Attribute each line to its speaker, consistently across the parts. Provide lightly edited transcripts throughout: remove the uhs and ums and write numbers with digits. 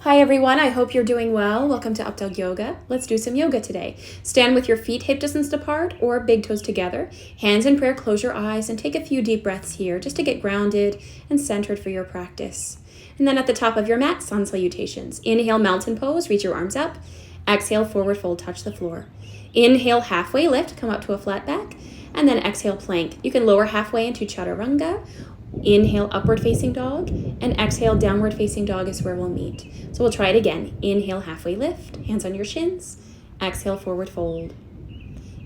Speaker 1: Hi everyone, I hope you're doing well. Welcome to Updawg-Yoga. Let's do some yoga today. Stand with your feet hip distance apart or big toes together. Hands in prayer, close your eyes and take a few deep breaths here just to get grounded and centered for your practice. And then at the top of your mat, Sun Salutations. Inhale, mountain pose, reach your arms up. Exhale, forward fold, touch the floor. Inhale, halfway lift, come up to a flat back. And then exhale, plank. You can lower halfway into chaturanga. Inhale, upward facing dog, and exhale, downward facing dog is where we'll meet. So we'll try it again. Inhale, halfway lift, hands on your shins. Exhale, forward fold.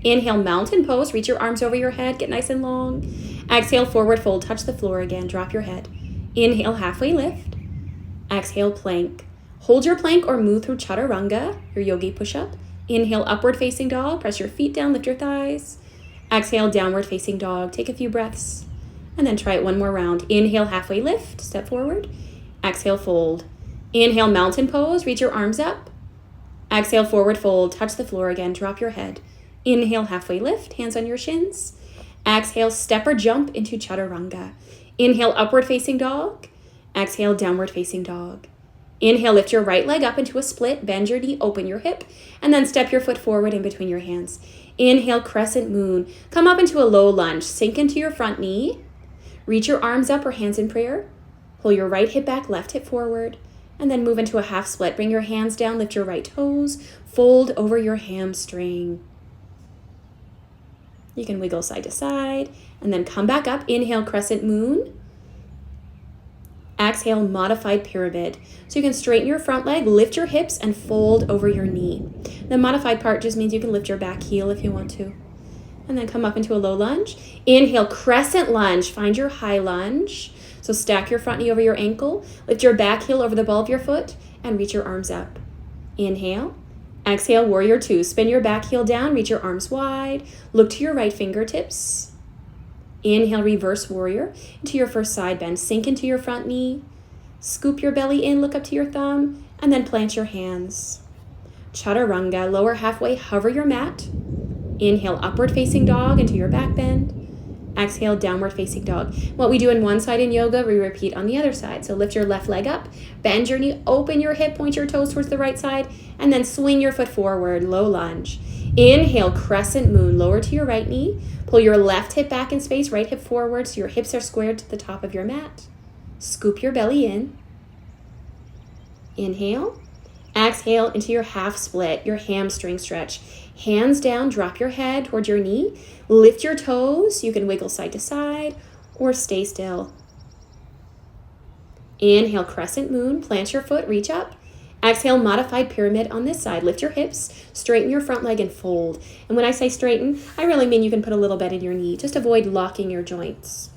Speaker 1: Inhale, mountain pose, reach your arms over your head, get nice and long. Exhale, forward fold, touch the floor again, drop your head. Inhale, halfway lift. Exhale, plank. Hold your plank or move through chaturanga, your yogi push-up. Inhale, upward facing dog, press your feet down, lift your thighs. Exhale, downward facing dog, take a few breaths. And then try it one more round. Inhale, halfway lift, step forward. Exhale, fold. Inhale, mountain pose, reach your arms up. Exhale, forward fold, touch the floor again, drop your head. Inhale, halfway lift, hands on your shins. Exhale, step or jump into chaturanga. Inhale, upward facing dog. Exhale, downward facing dog. Inhale, lift your right leg up into a split, bend your knee, open your hip, and then step your foot forward in between your hands. Inhale, crescent moon. Come up into a low lunge, sink into your front knee. Reach your arms up or hands in prayer. Pull your right hip back, left hip forward, and then move into a half split. Bring your hands down, lift your right toes, fold over your hamstring. You can wiggle side to side, and then come back up. Inhale, crescent moon. Exhale, modified pyramid. So you can straighten your front leg, lift your hips, and fold over your knee. The modified part just means you can lift your back heel if you want to. And then come up into a low lunge. Inhale, crescent lunge. Find your high lunge. So stack your front knee over your ankle. Lift your back heel over the ball of your foot and reach your arms up. Inhale. Exhale, warrior two. Spin your back heel down. Reach your arms wide. Look to your right fingertips. Inhale, reverse warrior into your first side bend. Sink into your front knee. Scoop your belly in. Look up to your thumb. And then plant your hands. Chaturanga. Lower halfway. Hover your mat. Inhale, upward facing dog into your back bend. Exhale, downward facing dog. What we do in one side in yoga, we repeat on the other side. So lift your left leg up, bend your knee, open your hip, point your toes towards the right side, and then swing your foot forward, low lunge. Inhale, crescent moon, lower to your right knee. Pull your left hip back in space, right hip forward so your hips are squared to the top of your mat. Scoop your belly in. Inhale. Exhale into your half split, your hamstring stretch. Hands down, drop your head toward your knee. Lift your toes. You can wiggle side to side or stay still. Inhale, crescent moon. Plant your foot, reach up. Exhale, modified pyramid on this side. Lift your hips, straighten your front leg and fold. And when I say straighten, I really mean you can put a little bend in your knee. Just avoid locking your joints.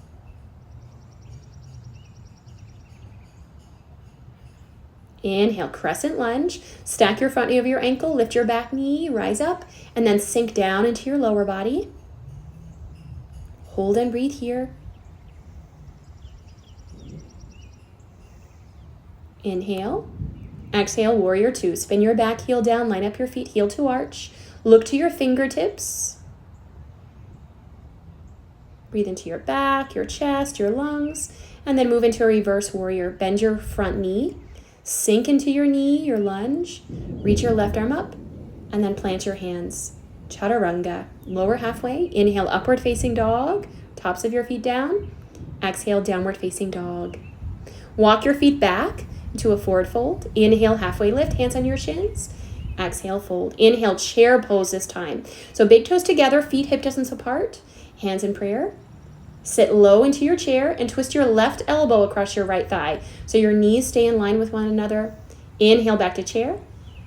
Speaker 1: Inhale, crescent lunge. Stack your front knee over your ankle, lift your back knee, rise up, and then sink down into your lower body. Hold and breathe here. Inhale. Exhale, warrior two. Spin your back heel down, line up your feet, heel to arch. Look to your fingertips. Breathe into your back, your chest, your lungs, and then move into a reverse warrior. Bend your front knee. Sink into your knee, your lunge. Reach your left arm up and then plant your hands. Chaturanga. Lower halfway. Inhale, upward facing dog. Tops of your feet down. Exhale, downward facing dog. Walk your feet back into a forward fold. Inhale, halfway lift, hands on your shins. Exhale, fold. Inhale, chair pose this time. So big toes together, feet hip distance apart. Hands in prayer. Sit low into your chair and twist your left elbow across your right thigh so your knees stay in line with one another. Inhale, back to chair.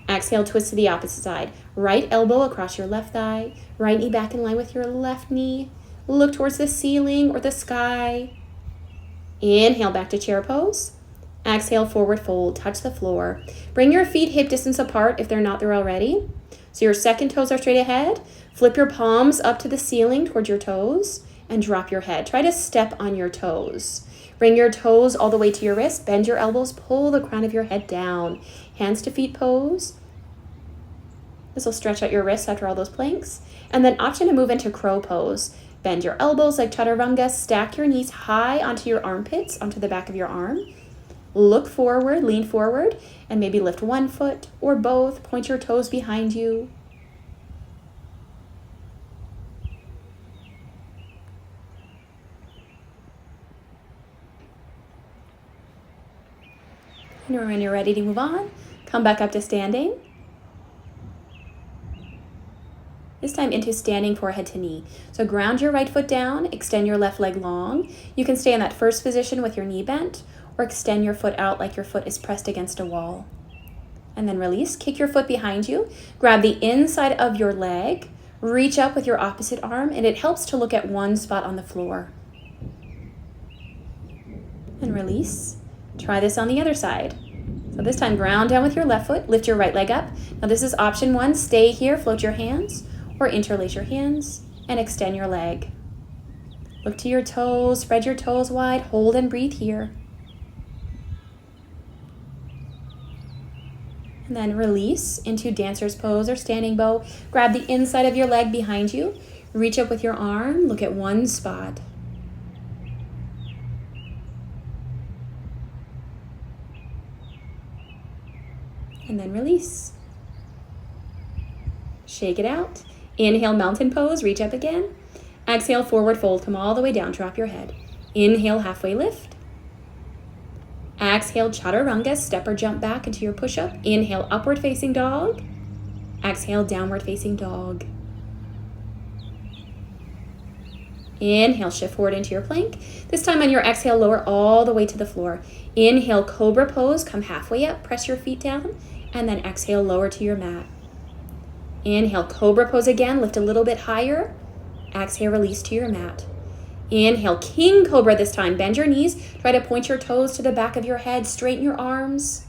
Speaker 1: Exhale, twist to the opposite side. Right elbow across your left thigh. Right knee back in line with your left knee. Look towards the ceiling or the sky. Inhale, back to chair pose. Exhale, forward fold. Touch the floor. Bring your feet hip distance apart if they're not there already. So your second toes are straight ahead. Flip your palms up to the ceiling towards your toes. And drop your head. Try to step on your toes. Bring your toes all the way to your wrist. Bend your elbows. Pull the crown of your head down. Hands to feet pose. This will stretch out your wrists after all those planks. And then option to move into crow pose. Bend your elbows like chaturanga. Stack your knees high onto your armpits, onto the back of your arm. Look forward, lean forward, and maybe lift one foot or both. Point your toes behind you. And when you're ready to move on, come back up to standing. This time into standing forehead to knee. So ground your right foot down, extend your left leg long. You can stay in that first position with your knee bent, or extend your foot out like your foot is pressed against a wall. And then release, kick your foot behind you, grab the inside of your leg, reach up with your opposite arm, and it helps to look at one spot on the floor. And release. Try this on the other side. So this time, ground down with your left foot, lift your right leg up. Now this is option one, stay here, float your hands, or interlace your hands, and extend your leg. Look to your toes, spread your toes wide, hold and breathe here. And then release into dancer's pose or standing bow. Grab the inside of your leg behind you, reach up with your arm, look at one spot. And then release. Shake it out. Inhale, mountain pose, reach up again. Exhale, forward fold, come all the way down, drop your head. Inhale, halfway lift. Exhale, chaturanga, step or jump back into your push-up. Inhale, upward facing dog. Exhale, downward facing dog. Inhale, shift forward into your plank. This time on your exhale, lower all the way to the floor. Inhale, cobra pose, come halfway up, press your feet down, and then exhale, lower to your mat. Inhale, cobra pose again, lift a little bit higher. Exhale, release to your mat. Inhale, king cobra this time. Bend your knees, try to point your toes to the back of your head, straighten your arms.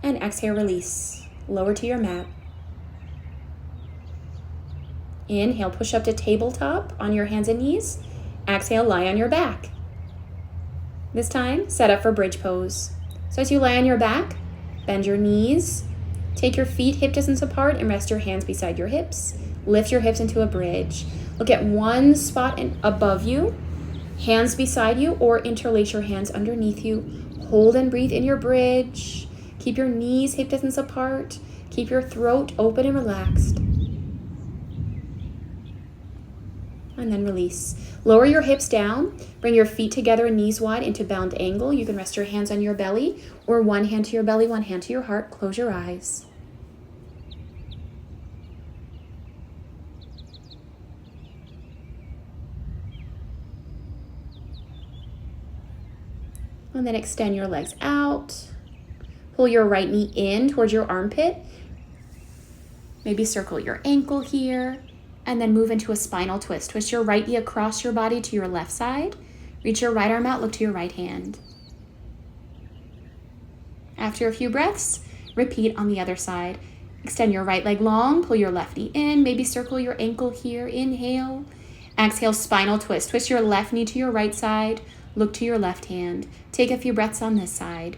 Speaker 1: And exhale, release. Lower to your mat. Inhale, push up to tabletop on your hands and knees. Exhale, lie on your back. This time, set up for bridge pose. So as you lie on your back, bend your knees, take your feet hip distance apart and rest your hands beside your hips. Lift your hips into a bridge. Look at one spot above you, hands beside you, or interlace your hands underneath you. Hold and breathe in your bridge. Keep your knees hip distance apart. Keep your throat open and relaxed. And then release. Lower your hips down. Bring your feet together and knees wide into bound angle. You can rest your hands on your belly, or one hand to your belly, one hand to your heart. Close your eyes. And then extend your legs out. Pull your right knee in towards your armpit. Maybe circle your ankle here. And then move into a spinal twist. Twist your right knee across your body to your left side. Reach your right arm out, look to your right hand. After a few breaths, repeat on the other side. Extend your right leg long, pull your left knee in, maybe circle your ankle here. Inhale. Exhale, spinal twist. Twist your left knee to your right side, look to your left hand. Take a few breaths on this side.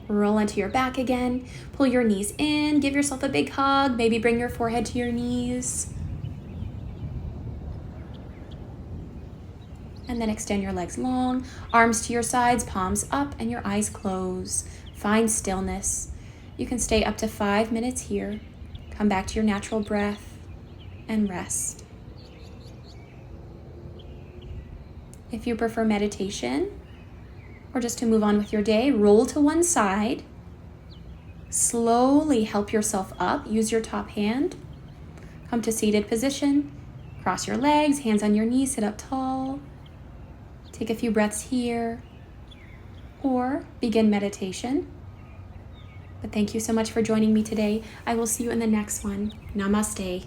Speaker 1: Roll into your back again. Pull your knees in. Give yourself a big hug. Maybe bring your forehead to your knees. And then extend your legs long. Arms to your sides, palms up, and your eyes close. Find stillness. You can stay up to 5 minutes here. Come back to your natural breath and rest. If you prefer meditation, or just to move on with your day, roll to one side. Slowly help yourself up. Use your top hand. Come to seated position. Cross your legs, hands on your knees, sit up tall. Take a few breaths here. Or begin meditation. But thank you so much for joining me today. I will see you in the next one. Namaste.